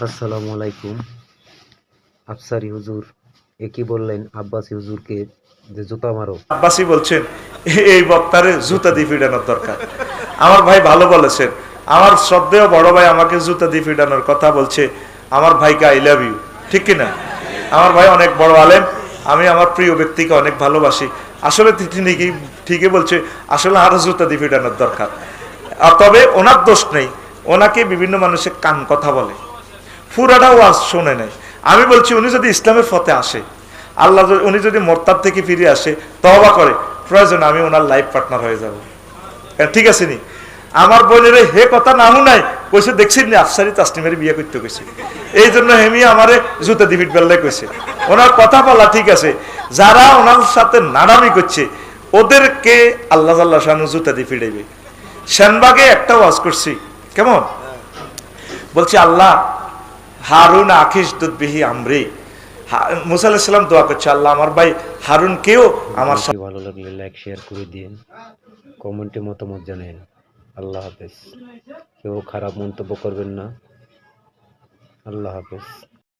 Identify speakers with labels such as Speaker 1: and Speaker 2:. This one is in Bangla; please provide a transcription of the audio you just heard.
Speaker 1: আসসালামু আলাইকুম। আফসারি হুজুর একই বললেন আব্বাসী হুজুরকে যে জুতা মারো।
Speaker 2: আব্বাসী বলছেন এই বক্তারে জুতা দিয়ে পিটানোর দরকার। আমার ভাই ভালো বলেছেন। আমার শ্রদ্ধেয় বড় ভাই আমাকে জুতা দিয়ে পিটানোর কথা বলছে। আমার ভাইকে আই লাভ ইউ, ঠিক কিনা? আমার ভাই অনেক বড় আলেম, আমি আমার প্রিয় ব্যক্তিকে অনেক ভালোবাসি। আসলে তিনি ঠিকই বলছে, আসলে আরো জুতা দিয়ে পিটানোর দরকার। তবে ওনার দোষ নেই, ওনাকে বিভিন্ন মানুষের কান কথা বলে, পুরাটা ওয়াজ শোনে নাই। আমি বলছি উনি যদি ইসলামের পথে আসে, আল্লাহ উনি যদি মোরতাদ থেকে ফিরে আসে, তওবা করে, প্রয়োজন আমি ওনার লাইফ পার্টনার হয়ে যাব। ঠিক আছে নি? আমার বোনের হে কথা না শুনাই কইছে, দেখছেন নি আফসারি তাসনিমের বিয়ে করতে কইছে, এই জন্য হেমি আমারে জুতা দিবিট বেল্লাই কইছে। ওনার কথা বলা ঠিক আছে, যারা ওনার সাথে নাড়ামি করছে ওদেরকে আল্লাহ আল্লাহ শানু জুতা দিয়ে ফিরাইবে। শ্যানবাগে একটা ওয়াজ করছি, কেমন বলছি, আল্লাহ হারুন আখিস দুধবিহি আমরি, মুসা আলাইহিস সালাম দোয়া করছে, আল্লাহ আমার ভাই হারুনকেও আমার
Speaker 1: ভিডিওটি ভালো লাগলে লাইক শেয়ার করে দিন, কমেন্টে মতামত জানান। আল্লাহ হাফেজ। কেউ খারাপ মন্তব্য করবেন না। আল্লাহ হাফেজ।